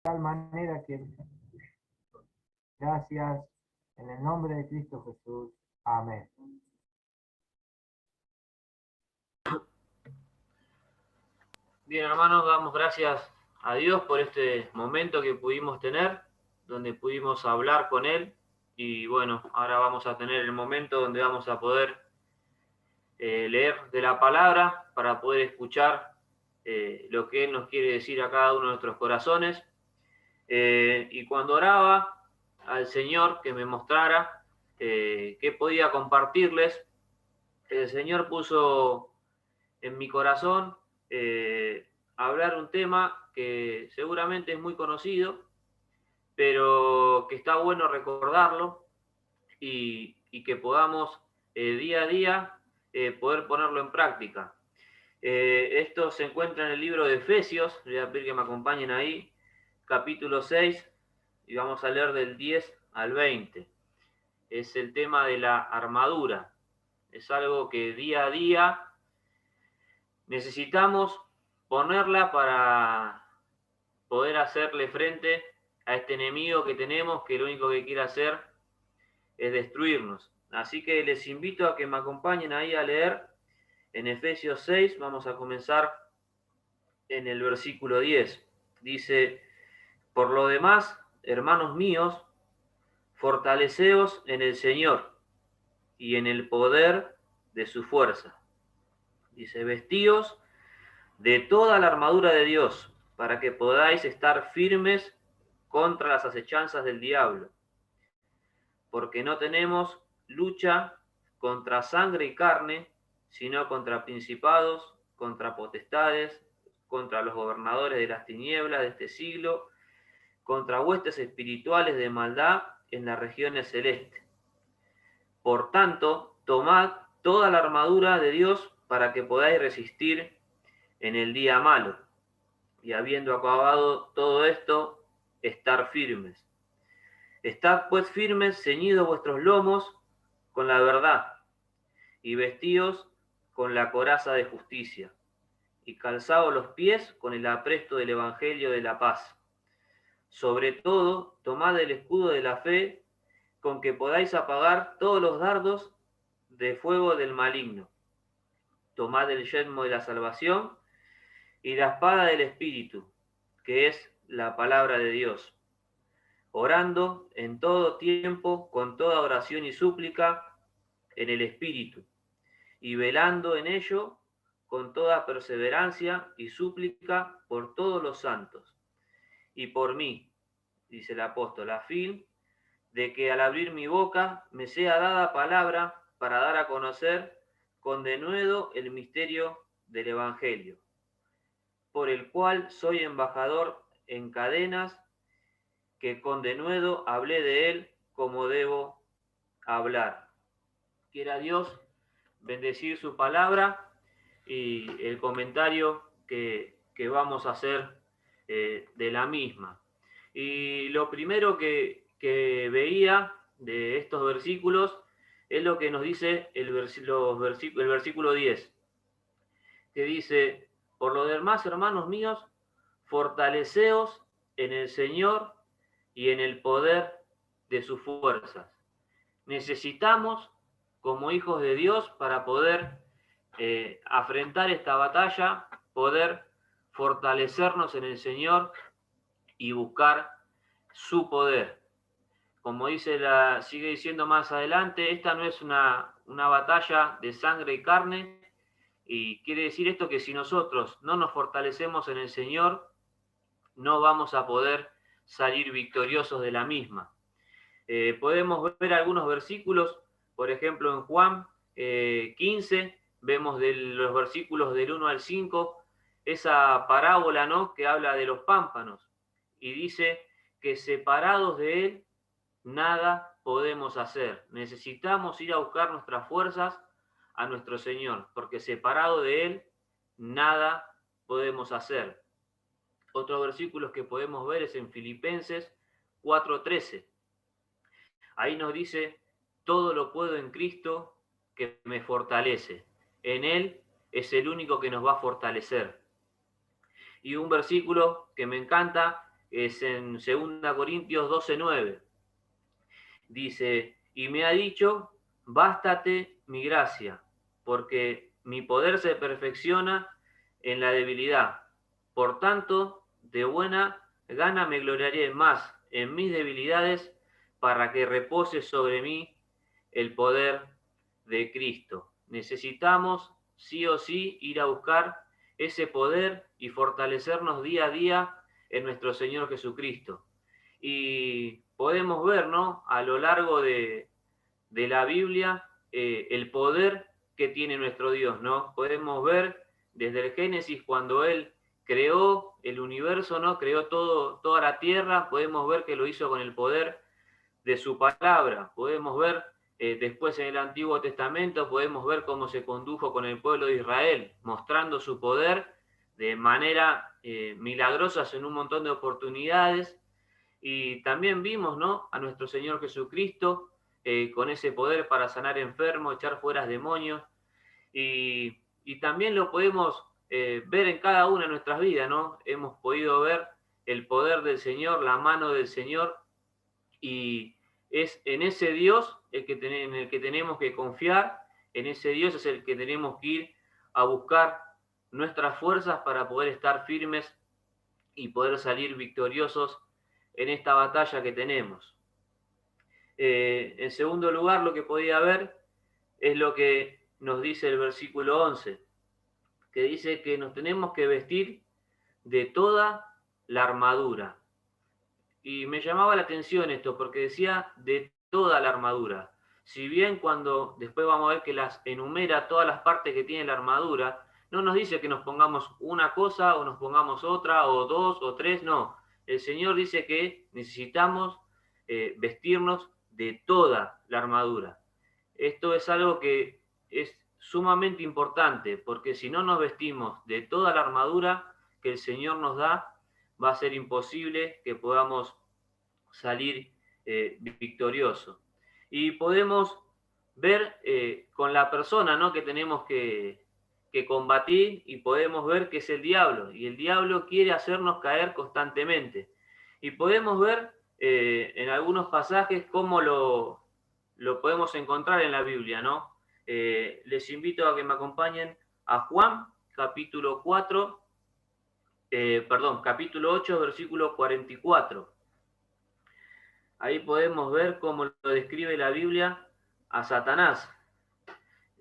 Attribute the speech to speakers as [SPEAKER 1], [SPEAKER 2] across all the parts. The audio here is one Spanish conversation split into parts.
[SPEAKER 1] tal manera que gracias en el nombre de Cristo Jesús. Amén.
[SPEAKER 2] Bien, hermanos, damos gracias a Dios por este momento que pudimos tener, donde pudimos hablar con Él. Y bueno, ahora vamos a tener el momento donde vamos a poder leer de la palabra para poder escuchar lo que Él nos quiere decir a cada uno de nuestros corazones. Y cuando oraba al Señor que me mostrara qué podía compartirles, el Señor puso en mi corazón hablar un tema que seguramente es muy conocido, pero que está bueno recordarlo y que podamos día a día poder ponerlo en práctica. Esto se encuentra en el libro de Efesios, les voy a pedir que me acompañen ahí, capítulo 6, y vamos a leer del 10 al 20. Es el tema de la armadura. Es algo que día a día necesitamos ponerla para poder hacerle frente a este enemigo que tenemos, que lo único que quiere hacer es destruirnos. Así que les invito a que me acompañen ahí a leer en Efesios 6, vamos a comenzar en el versículo 10. Dice, por lo demás, hermanos míos, fortaleceos en el Señor y en el poder de su fuerza. Dice, vestíos de toda la armadura de Dios, para que podáis estar firmes contra las acechanzas del diablo. Porque no tenemos lucha contra sangre y carne, sino contra principados, contra potestades, contra los gobernadores de las tinieblas de este siglo, contra huestes espirituales de maldad en las regiones celestes. Por tanto, tomad toda la armadura de Dios para que podáis resistir en el día malo, y habiendo acabado todo esto, estar firmes. Estad pues firmes, ceñidos vuestros lomos con la verdad, y vestíos con la coraza de justicia, y calzados los pies con el apresto del evangelio de la paz. Sobre todo, tomad el escudo de la fe, con que podáis apagar todos los dardos de fuego del maligno. Tomad el yelmo de la salvación y la espada del Espíritu, que es la palabra de Dios, orando en todo tiempo con toda oración y súplica en el Espíritu, y velando en ello con toda perseverancia y súplica por todos los santos, y por mí, dice el apóstol, a fin de que al abrir mi boca me sea dada palabra para dar a conocer con denuedo el misterio del Evangelio, por el cual soy embajador en cadenas, que con denuedo hablé de él como debo hablar. Quiera Dios bendecir su palabra y el comentario que vamos a hacer de la misma. Y lo primero que veía de estos versículos es lo que nos dice el versículo 10, que dice, por lo demás, hermanos míos, fortaleceos en el Señor y en el poder de sus fuerzas. Necesitamos, como hijos de Dios, para poder afrontar esta batalla, poder fortalecernos en el Señor y buscar su poder. Como sigue diciendo más adelante, esta no es una batalla de sangre y carne, y quiere decir esto que si nosotros no nos fortalecemos en el Señor, no vamos a poder salir victoriosos de la misma. Podemos ver algunos versículos, por ejemplo en Juan 15, vemos de los versículos del 1 al 5, esa parábola, ¿no?, que habla de los pámpanos, y dice que separados de Él, nada podemos hacer. Necesitamos ir a buscar nuestras fuerzas a nuestro Señor, porque separado de Él, nada podemos hacer. Otro versículo que podemos ver es en Filipenses 4:13. Ahí nos dice, todo lo puedo en Cristo que me fortalece. En Él es el único que nos va a fortalecer. Y un versículo que me encanta es en 2 Corintios 12:9. Dice, y me ha dicho, bástate mi gracia, porque mi poder se perfecciona en la debilidad. Por tanto, de buena gana me gloriaré más en mis debilidades para que repose sobre mí el poder de Cristo. Necesitamos sí o sí ir a buscar ese poder y fortalecernos día a día en nuestro Señor Jesucristo. Y podemos ver, ¿no?, a lo largo de la Biblia el poder que tiene nuestro Dios, ¿no? Podemos ver desde el Génesis cuando Él creó el universo, ¿no? Creó toda la tierra, podemos ver que lo hizo con el poder de su palabra. Podemos ver después en el Antiguo Testamento, podemos ver cómo se condujo con el pueblo de Israel, mostrando su poder de manera milagrosa en un montón de oportunidades. Y también vimos, ¿no?, a nuestro Señor Jesucristo con ese poder para sanar enfermos, echar fuera demonios. Y también lo podemos ver en cada una de nuestras vidas, ¿no? Hemos podido ver el poder del Señor, la mano del Señor, y es en ese Dios en el que tenemos que confiar, en ese Dios es el que tenemos que ir a buscar nuestras fuerzas para poder estar firmes y poder salir victoriosos en esta batalla que tenemos. En segundo lugar, lo que podía ver es lo que nos dice el versículo 11, que dice que nos tenemos que vestir de toda la armadura. Y me llamaba la atención esto, porque decía de toda la armadura. Si bien cuando después vamos a ver que las enumera todas las partes que tiene la armadura, no nos dice que nos pongamos una cosa o nos pongamos otra o dos o tres, no. El Señor dice que necesitamos vestirnos de toda la armadura. Esto es algo que es sumamente importante, porque si no nos vestimos de toda la armadura que el Señor nos da, va a ser imposible que podamos salir victorioso. Y podemos ver con la persona, ¿no?, que tenemos que combatir, y podemos ver que es el diablo, y el diablo quiere hacernos caer constantemente. Y podemos ver en algunos pasajes cómo lo podemos encontrar en la Biblia, ¿no? Les invito a que me acompañen a Juan, capítulo 4, capítulo 8, versículo 44. Ahí podemos ver cómo lo describe la Biblia a Satanás.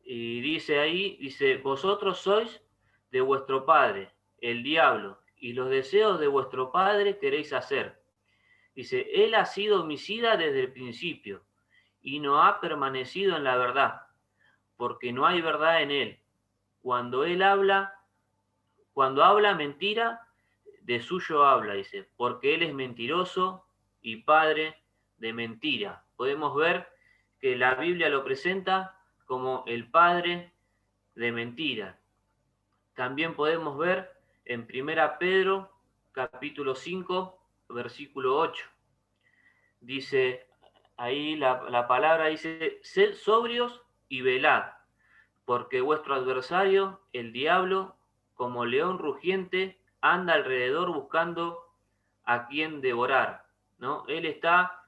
[SPEAKER 2] Y dice ahí, dice, vosotros sois de vuestro padre, el diablo, y los deseos de vuestro padre queréis hacer. Dice, él ha sido homicida desde el principio y no ha permanecido en la verdad, porque no hay verdad en él. Cuando habla mentira, de suyo habla, dice, porque él es mentiroso y padre de mentira. Podemos ver que la Biblia lo presenta como el padre de mentira. También podemos ver en 1 Pedro, capítulo 5, versículo 8. Dice, ahí la palabra dice, sed sobrios y velad, porque vuestro adversario, el diablo, como león rugiente, anda alrededor buscando a quien devorar, ¿no? Él está,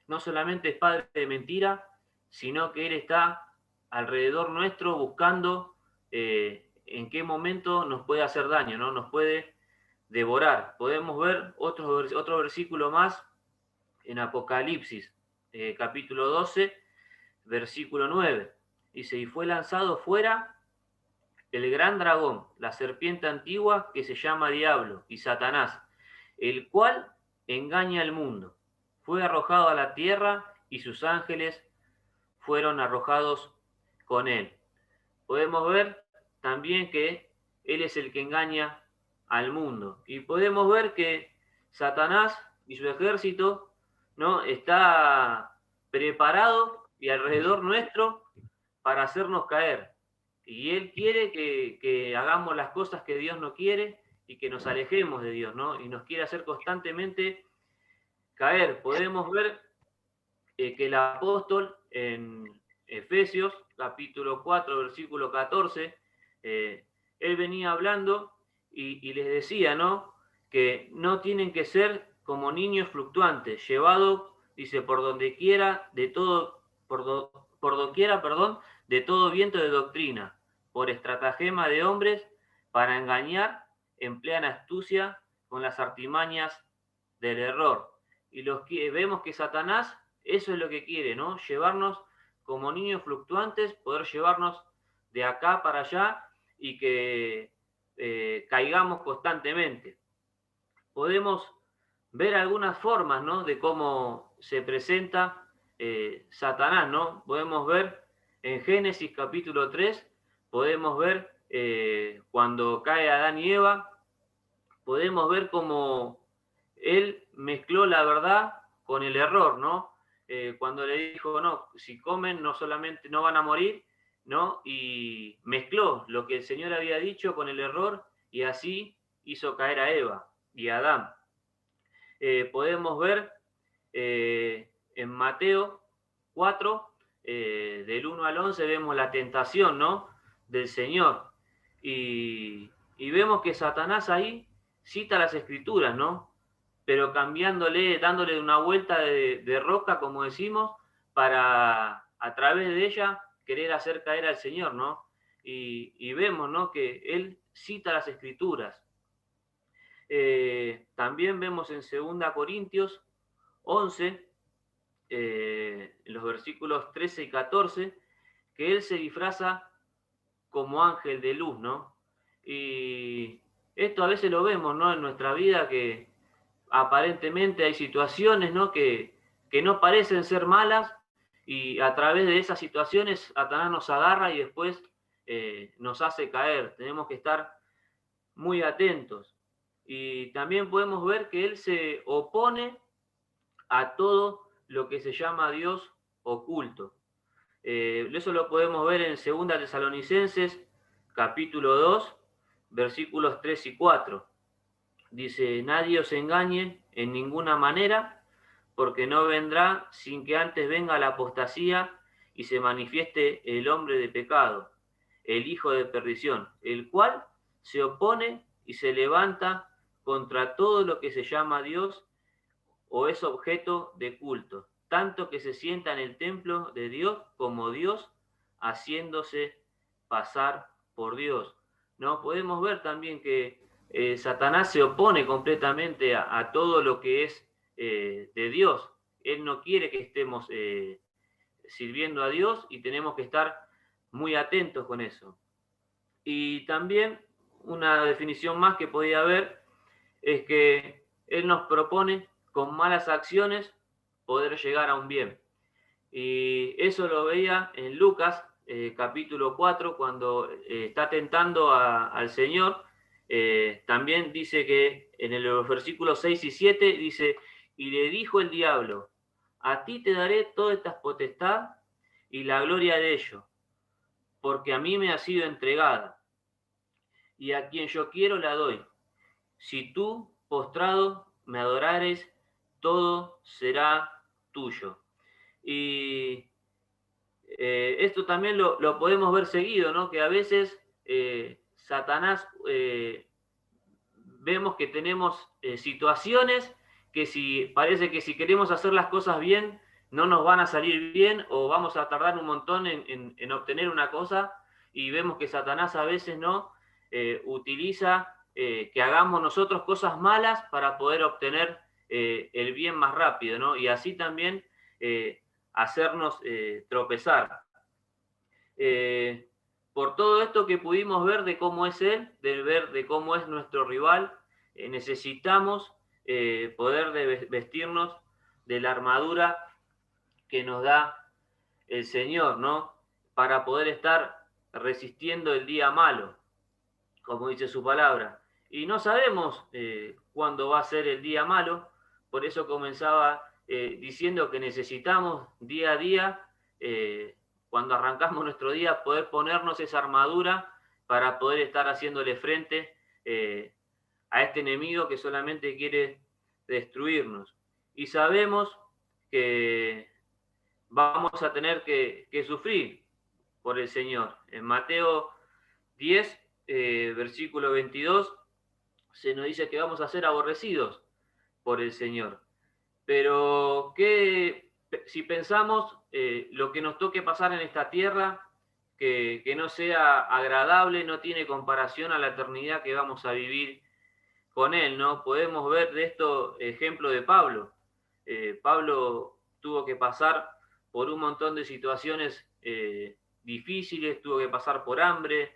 [SPEAKER 2] no solamente es padre de mentira, sino que él está alrededor nuestro buscando en qué momento nos puede hacer daño, ¿no? Nos puede devorar. Podemos ver otro versículo más en Apocalipsis, capítulo 12, versículo 9. Dice, y fue lanzado fuera el gran dragón, la serpiente antigua que se llama Diablo y Satanás, el cual engaña al mundo. Fue arrojado a la tierra y sus ángeles fueron arrojados con él. Podemos ver también que él es el que engaña al mundo. Y podemos ver que Satanás y su ejército, ¿no?, está preparado y alrededor nuestro para hacernos caer. Y él quiere que hagamos las cosas que Dios no quiere y que nos alejemos de Dios, ¿no? Y nos quiere hacer constantemente caer. Podemos ver que el apóstol en Efesios, capítulo 4, versículo 14, él venía hablando y les decía, ¿no?, que no tienen que ser como niños fluctuantes, llevado, dice, por donde quiera, por doquiera, perdón, de todo viento de doctrina, por estratagema de hombres, para engañar, emplean astucia con las artimañas del error. Y vemos que Satanás, eso es lo que quiere, ¿no? Llevarnos como niños fluctuantes, poder llevarnos de acá para allá y que caigamos constantemente. Podemos ver algunas formas, ¿no?, de cómo se presenta Satanás, ¿no? Podemos ver en Génesis capítulo 3, podemos ver cuando cae Adán y Eva, podemos ver cómo él mezcló la verdad con el error, ¿no? Cuando le dijo, no, si comen no solamente no van a morir, ¿no? Y mezcló lo que el Señor había dicho con el error y así hizo caer a Eva y a Adán. Podemos ver en Mateo 4, del 1 al 11, vemos la tentación, ¿no?, del Señor. Y vemos que Satanás ahí cita las Escrituras, ¿no? Pero cambiándole, dándole una vuelta de rosca, como decimos, para a través de ella querer hacer caer al Señor, ¿no? Y vemos, ¿no?, que él cita las Escrituras. También vemos en 2 Corintios 11, en los versículos 13 y 14, que él se disfraza como ángel de luz, ¿no? Y esto a veces lo vemos, ¿no?, en nuestra vida, que aparentemente hay situaciones, ¿no?, que no parecen ser malas, y a través de esas situaciones Satanás nos agarra y después nos hace caer. Tenemos que estar muy atentos. Y también podemos ver que él se opone a todo lo que se llama Dios oculto. Eso lo podemos ver en 2 Tesalonicenses, capítulo 2, versículos 3 y 4. Dice, nadie os engañe en ninguna manera, porque no vendrá sin que antes venga la apostasía y se manifieste el hombre de pecado, el hijo de perdición, el cual se opone y se levanta contra todo lo que se llama Dios o es objeto de culto, tanto que se sienta en el templo de Dios como Dios, haciéndose pasar por Dios. ¿No? Podemos ver también que Satanás se opone completamente a todo lo que es de Dios. Él no quiere que estemos sirviendo a Dios y tenemos que estar muy atentos con eso. Y también una definición más que podía haber es que Él nos propone con malas acciones poder llegar a un bien. Y eso lo veía en Lucas capítulo 4, cuando está tentando al Señor. También dice que en los versículos 6 y 7 dice, y le dijo el diablo, a ti te daré toda esta potestad y la gloria de ello, porque a mí me ha sido entregada, y a quien yo quiero la doy. Si tú, postrado, me adorares, todo será tuyo. Y esto también lo podemos ver seguido, ¿no? Que a veces Satanás, vemos que tenemos situaciones que parece que si queremos hacer las cosas bien, no nos van a salir bien o vamos a tardar un montón en obtener una cosa, y vemos que Satanás a veces no utiliza que hagamos nosotros cosas malas para poder obtener el bien más rápido, ¿no? Y así también hacernos tropezar. Por todo esto que pudimos ver de cómo es él, de ver de cómo es nuestro rival, necesitamos poder vestirnos de la armadura que nos da el Señor, ¿no? Para poder estar resistiendo el día malo, como dice su palabra. Y no sabemos cuándo va a ser el día malo, por eso comenzaba diciendo que necesitamos día a día, cuando arrancamos nuestro día, poder ponernos esa armadura para poder estar haciéndole frente a este enemigo que solamente quiere destruirnos. Y sabemos que vamos a tener que sufrir por el Señor. En Mateo 10, versículo 22, se nos dice que vamos a ser aborrecidos, por el Señor. Pero si pensamos lo que nos toque pasar en esta tierra, que no sea agradable, no tiene comparación a la eternidad que vamos a vivir con Él, ¿no? Podemos ver de esto ejemplo de Pablo. Pablo tuvo que pasar por un montón de situaciones difíciles, tuvo que pasar por hambre,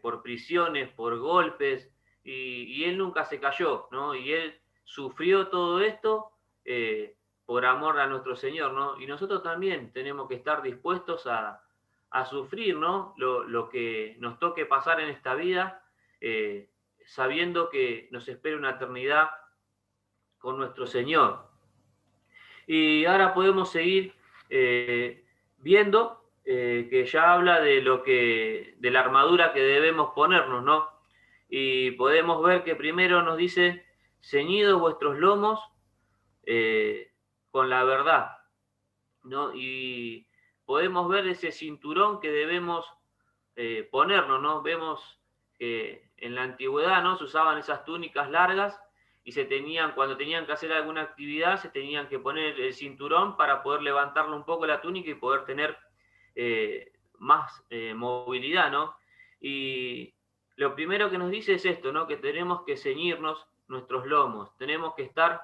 [SPEAKER 2] por prisiones, por golpes, y él nunca se cayó, ¿no? Y él sufrió todo esto por amor a nuestro Señor, ¿no? Y nosotros también tenemos que estar dispuestos a sufrir, ¿no? Lo que nos toque pasar en esta vida, sabiendo que nos espera una eternidad con nuestro Señor. Y ahora podemos seguir viendo que ya habla de la armadura que debemos ponernos, ¿no? Y podemos ver que primero nos dice, ceñidos vuestros lomos con la verdad, ¿no? Y podemos ver ese cinturón que debemos ponernos, ¿no? Vemos que en la antigüedad, ¿no? Se usaban esas túnicas largas y cuando tenían que hacer alguna actividad, se tenían que poner el cinturón para poder levantarlo un poco la túnica y poder tener más movilidad, ¿no? Y lo primero que nos dice es esto, ¿no? Que tenemos que ceñirnos nuestros lomos, tenemos que estar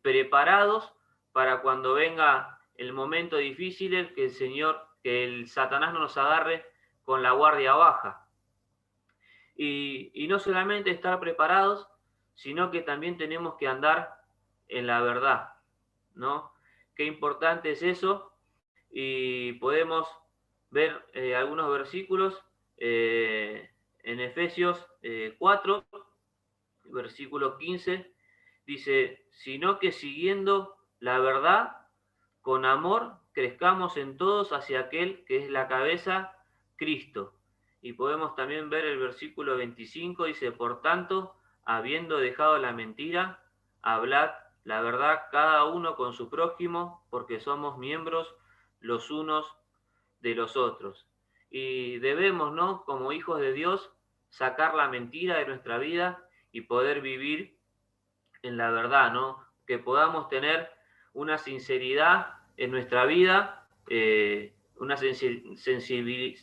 [SPEAKER 2] preparados para cuando venga el momento difícil, que el Satanás no nos agarre con la guardia baja. Y no solamente estar preparados, sino que también tenemos que andar en la verdad, ¿no? Qué importante es eso. Y podemos ver algunos versículos en Efesios 4, versículo 15, dice, sino que siguiendo la verdad, con amor, crezcamos en todos hacia aquel que es la cabeza, Cristo. Y podemos también ver el versículo 25, dice, por tanto, habiendo dejado la mentira, hablad la verdad cada uno con su prójimo, porque somos miembros los unos de los otros. Y debemos, ¿no? Como hijos de Dios, sacar la mentira de nuestra vida y poder vivir en la verdad, ¿no? Que podamos tener una sinceridad en nuestra vida, una sinceridad,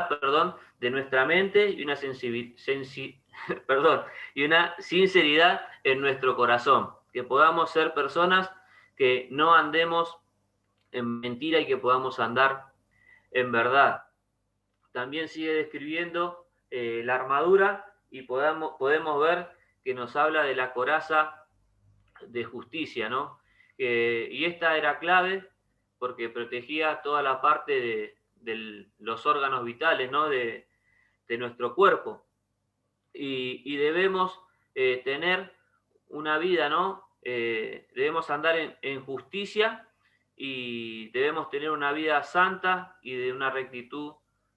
[SPEAKER 2] perdón, de nuestra mente y una perdón, y una sinceridad en nuestro corazón. Que podamos ser personas que no andemos en mentira y que podamos andar en verdad. También sigue describiendo la armadura y podemos ver que nos habla de la coraza de justicia, ¿no? Y esta era clave porque protegía toda la parte de los órganos vitales, ¿no? De nuestro cuerpo. Y debemos tener una vida, ¿no? Debemos andar en justicia y debemos tener una vida santa y de una rectitud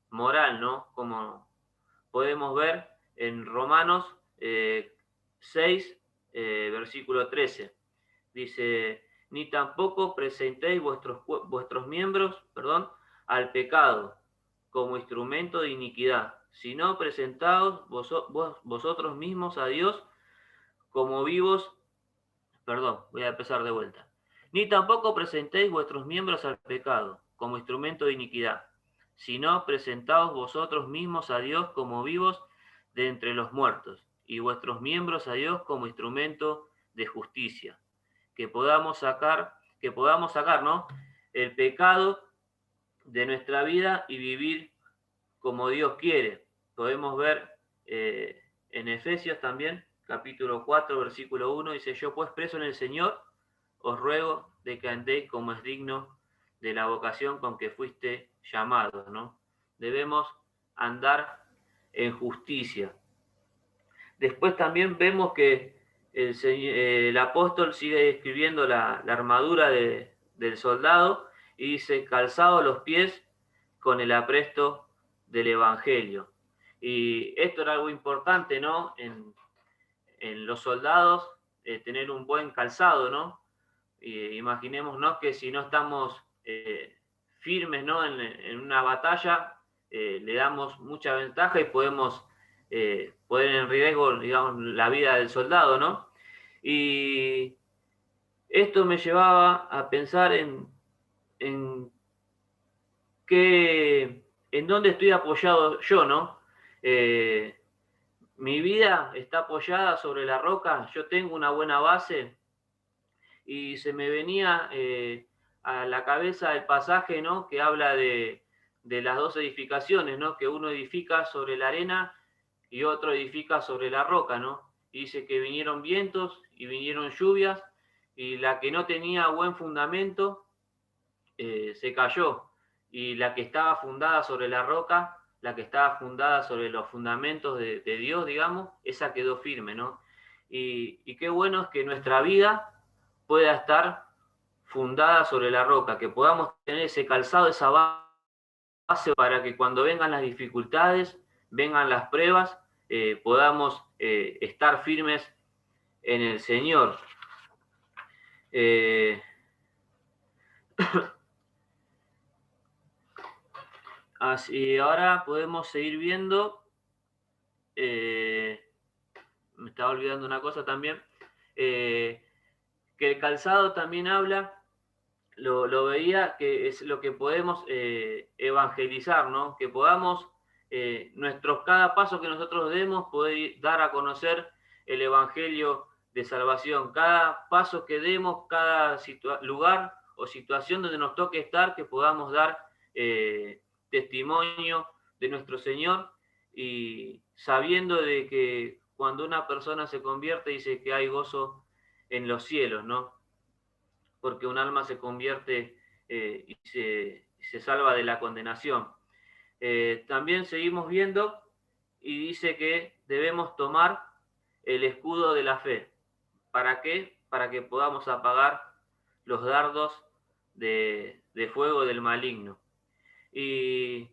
[SPEAKER 2] moral, ¿no? Como podemos ver en Romanos 6, versículo 13. Dice, ni tampoco presentéis vuestros miembros, al pecado como instrumento de iniquidad, sino presentaos vosotros mismos a Dios como vivos, voy a empezar de vuelta. Ni tampoco presentéis vuestros miembros al pecado como instrumento de iniquidad, sino presentaos vosotros mismos a Dios como vivos de entre los muertos, y vuestros miembros a Dios como instrumento de justicia. Que podamos sacar, ¿no? El pecado de nuestra vida y vivir como Dios quiere. Podemos ver en Efesios también, capítulo 4, versículo 1, dice, yo pues preso en el Señor, os ruego de que andéis como es digno de la vocación con que fuiste llamados, ¿no? Debemos andar en justicia. Después también vemos que el apóstol sigue escribiendo la armadura del soldado y dice, calzado los pies con el apresto del Evangelio. Y esto era algo importante, ¿no? En los soldados, tener un buen calzado, ¿no? Imaginémonos que si no estamos firmes, ¿no? En una batalla, le damos mucha ventaja y podemos poner en riesgo, digamos, la vida del soldado, ¿no? Y esto me llevaba a pensar en dónde estoy apoyado yo, ¿no? Mi vida está apoyada sobre la roca, yo tengo una buena base, y se me venía a la cabeza el pasaje, ¿no? Que habla de las dos edificaciones, ¿no? Que uno edifica sobre la arena y otro edifica sobre la roca, ¿no? Y dice que vinieron vientos y vinieron lluvias, y la que no tenía buen fundamento se cayó, y la que estaba fundada sobre la roca, la que estaba fundada sobre los fundamentos de Dios, digamos, esa quedó firme, ¿no? Y qué bueno es que nuestra vida pueda estar fundada sobre la roca, que podamos tener ese calzado, esa base, para que cuando vengan las dificultades, vengan las pruebas, podamos estar firmes en el Señor. Así, ahora podemos seguir viendo. Me estaba olvidando una cosa también. Que el calzado también habla, lo veía, que es lo que podemos evangelizar, ¿no? Que podamos, cada paso que nosotros demos, poder dar a conocer el evangelio de salvación. Cada paso que demos, cada lugar o situación donde nos toque estar, que podamos dar testimonio de nuestro Señor, y sabiendo de que cuando una persona se convierte, dice que hay gozo en los cielos, ¿no? Porque un alma se convierte y se salva de la condenación. También seguimos viendo, y dice que debemos tomar el escudo de la fe. ¿Para qué? Para que podamos apagar los dardos de fuego del maligno. Y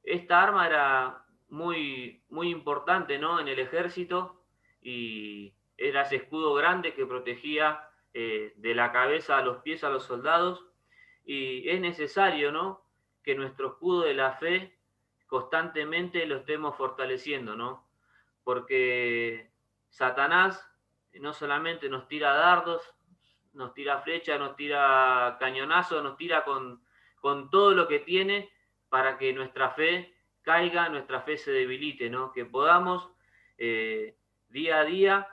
[SPEAKER 2] esta arma era muy, muy importante, ¿no? En el ejército, y era ese escudo grande que protegía de la cabeza a los pies a los soldados. Y es necesario, ¿no? Que nuestro escudo de la fe constantemente lo estemos fortaleciendo, ¿no? Porque Satanás no solamente nos tira dardos, nos tira flechas, nos tira cañonazos, nos tira con todo lo que tiene, para que nuestra fe caiga, nuestra fe se debilite, ¿no? Que podamos día a día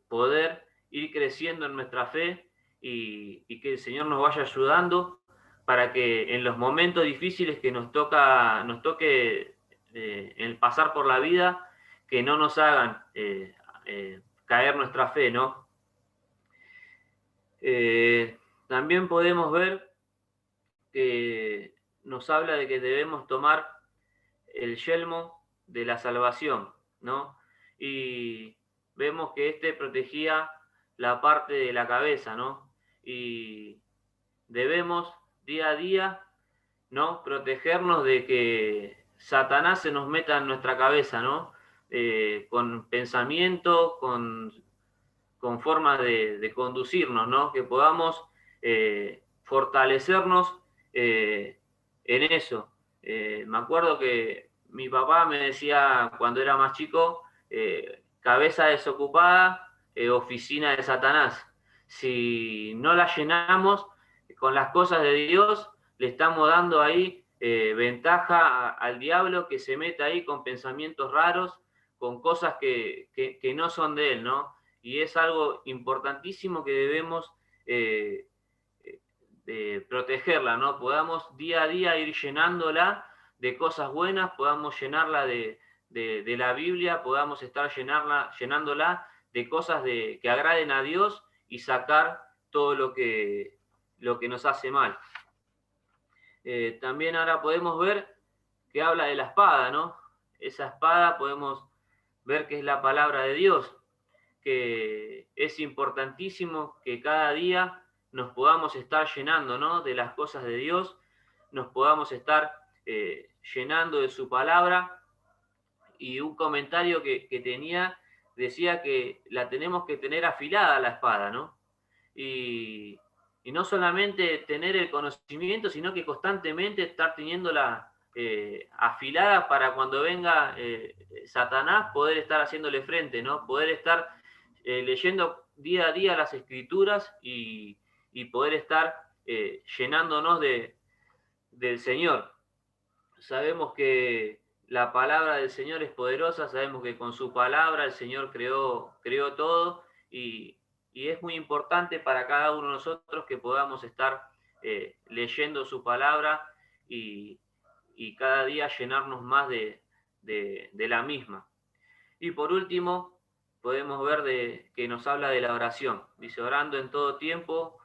[SPEAKER 2] poder ir creciendo en nuestra fe, y que el Señor nos vaya ayudando para que en los momentos difíciles que nos toque el pasar por la vida, que no nos hagan caer nuestra fe, ¿no? También podemos ver que nos habla de que debemos tomar el yelmo de la salvación, ¿no? Y vemos que este protegía la parte de la cabeza, ¿no? Y debemos día a día, ¿no? Protegernos de que Satanás se nos meta en nuestra cabeza, ¿no? Con pensamiento, con forma de conducirnos, ¿no? Que podamos fortalecernos en eso. Me acuerdo que mi papá me decía cuando era más chico, cabeza desocupada, oficina de Satanás. Si no la llenamos con las cosas de Dios, le estamos dando ahí ventaja al diablo, que se meta ahí con pensamientos raros, con cosas que no son de él, ¿no? Y es algo importantísimo que debemos protegerla, ¿no? Podamos día a día ir llenándola de cosas buenas, podamos llenarla de la Biblia, podamos estar llenándola de cosas que agraden a Dios, y sacar todo lo que nos hace mal. También ahora podemos ver que habla de la espada, ¿no? Esa espada podemos ver que es la palabra de Dios, que es importantísimo que cada día nos podamos estar llenando, ¿no? De las cosas de Dios, nos podamos estar llenando de su palabra. Y un comentario que tenía decía que la tenemos que tener afilada la espada, ¿no? Y no solamente tener el conocimiento, sino que constantemente estar teniéndola afilada, para cuando venga Satanás poder estar haciéndole frente, ¿no? Poder estar leyendo día a día las Escrituras y poder estar llenándonos del Señor. Sabemos que la palabra del Señor es poderosa, sabemos que con su palabra el Señor creó todo y es muy importante para cada uno de nosotros que podamos estar leyendo su palabra y, y cada día llenarnos más de la misma. Y por último, podemos ver que nos habla de la oración. Dice, orando en todo tiempo,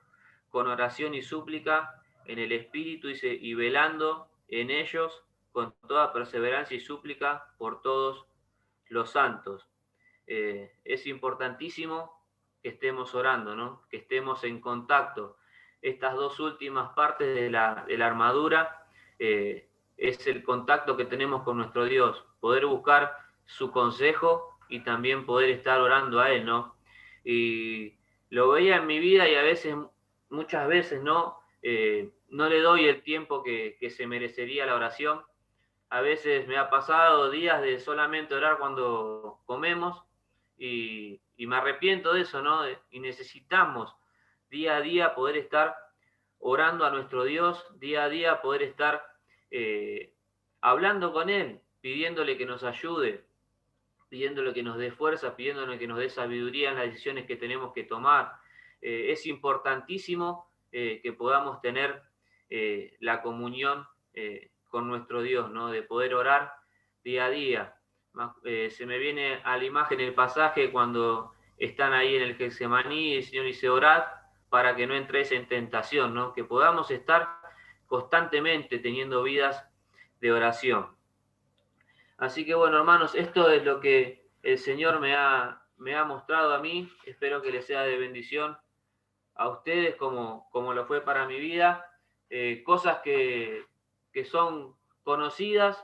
[SPEAKER 2] con oración y súplica, en el Espíritu, dice, y velando en ellos con toda perseverancia y súplica por todos los santos. Es importantísimo que estemos orando, ¿no? Que estemos en contacto. Estas dos últimas partes de la armadura es el contacto que tenemos con nuestro Dios, poder buscar su consejo y también poder estar orando a Él, ¿no? Y lo veía en mi vida y a veces, muchas veces, ¿no? No le doy el tiempo que se merecería la oración. A veces me ha pasado días de solamente orar cuando comemos y me arrepiento de eso, ¿no? Y necesitamos día a día poder estar orando a nuestro Dios, día a día poder estar hablando con Él, pidiéndole que nos ayude, pidiéndole que nos dé fuerza, pidiéndole que nos dé sabiduría en las decisiones que tenemos que tomar. Es importantísimo que podamos tener la comunión con nuestro Dios, ¿no? De poder orar día a día. Se me viene a la imagen el pasaje cuando están ahí en el Getsemaní y el Señor dice, orad para que no entréis en tentación, ¿no? Que podamos estar constantemente teniendo vidas de oración. Así que bueno, hermanos, esto es lo que el Señor me ha mostrado a mí. Espero que les sea de bendición a ustedes como lo fue para mi vida. Cosas que son conocidas,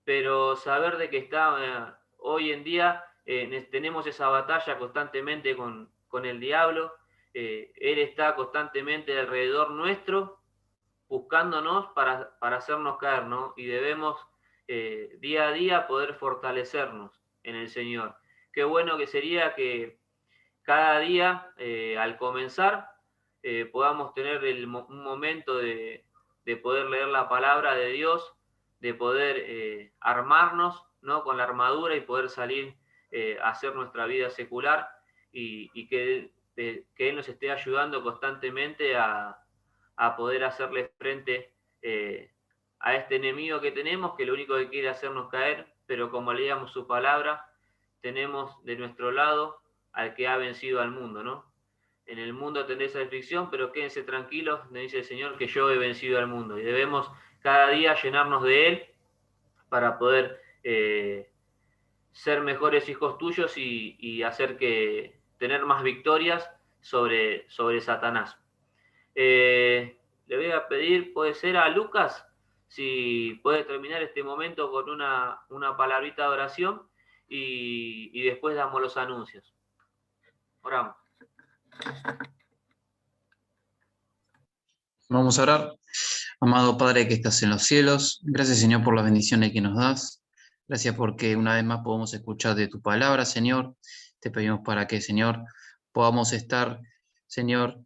[SPEAKER 2] pero saber de que está hoy en día tenemos esa batalla constantemente con el diablo. Él está constantemente alrededor nuestro, buscándonos para hacernos caer, ¿no? Y debemos día a día poder fortalecernos en el Señor. Qué bueno que sería que cada día, al comenzar, podamos tener un momento de poder leer la palabra de Dios, de poder armarnos, ¿no? Con la armadura y poder salir a hacer nuestra vida secular y que Él nos esté ayudando constantemente a poder hacerle frente a este enemigo que tenemos, que lo único que quiere hacernos caer, pero como leíamos su palabra, tenemos de nuestro lado al que ha vencido al mundo, ¿no? En el mundo tendréis aflicción, pero quédense tranquilos, me dice el Señor, que yo he vencido al mundo. Y debemos cada día llenarnos de Él para poder ser mejores hijos tuyos y hacer que tener más victorias sobre Satanás. Le voy a pedir, puede ser a Lucas, si puede terminar este momento con una palabrita de oración y después damos los anuncios. Oramos.
[SPEAKER 3] Vamos a orar. Amado Padre que estás en los cielos, gracias Señor por las bendiciones que nos das. Gracias porque una vez más podemos escuchar de tu palabra, Señor. Te pedimos para que, Señor, podamos estar, Señor,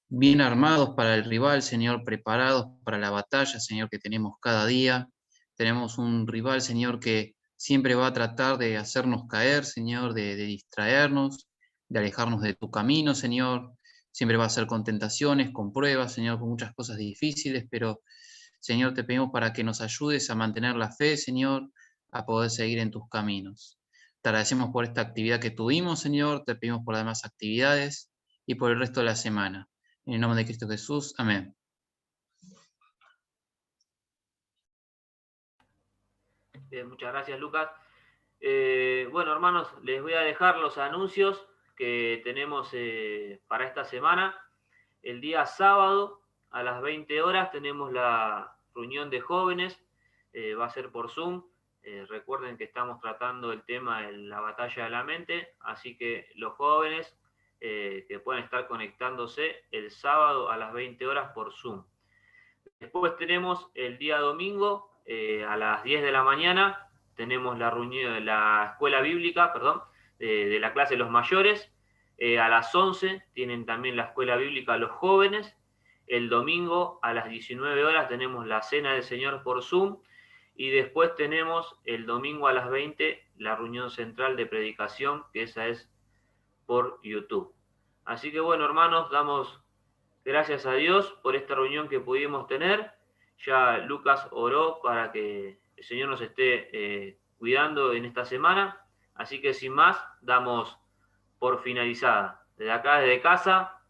[SPEAKER 3] bien armados para el rival, Señor, preparados para la batalla, Señor, que tenemos cada día. Tenemos un rival, Señor, que siempre va a tratar de hacernos caer, Señor, de distraernos, de alejarnos de tu camino, Señor. Siempre va a ser con tentaciones, con pruebas, Señor, con muchas cosas difíciles, pero, Señor, te pedimos para que nos ayudes a mantener la fe, Señor, a poder seguir en tus caminos. Te agradecemos por esta actividad que tuvimos, Señor, te pedimos por las demás actividades y por el resto de la semana. En el nombre de Cristo Jesús, amén.
[SPEAKER 2] Bien, muchas gracias, Lucas. Bueno, hermanos, les voy a dejar los anuncios que tenemos para esta semana. El día sábado a las 20 horas tenemos la reunión de jóvenes, va a ser por Zoom. Recuerden que estamos tratando el tema de la batalla de la mente, así que los jóvenes que pueden estar conectándose el sábado a las 20 horas por Zoom. Después tenemos el día domingo a las 10 de la mañana, tenemos la reunión de la escuela bíblica, perdón, de la clase de los mayores. A las 11 tienen también la escuela bíblica los jóvenes. El domingo a las 19 horas tenemos la cena del Señor por Zoom. Y después tenemos el domingo a las 20 la reunión central de predicación, que esa es por YouTube. Así que bueno, hermanos, damos gracias a Dios por esta reunión que pudimos tener. Ya Lucas oró para que el Señor nos esté cuidando en esta semana. Así que sin más, damos por finalizada. Desde acá, desde casa,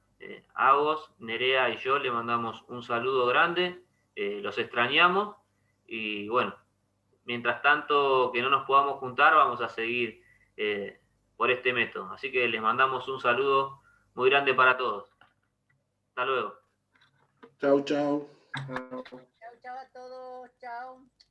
[SPEAKER 2] Agos, Nerea y yo le mandamos un saludo grande. Los extrañamos. Y bueno, mientras tanto que no nos podamos juntar, vamos a seguir por este método. Así que les mandamos un saludo muy grande para todos. Hasta luego.
[SPEAKER 4] Chau, chau.
[SPEAKER 1] Chao.
[SPEAKER 5] Chao, chao a todos. Chao.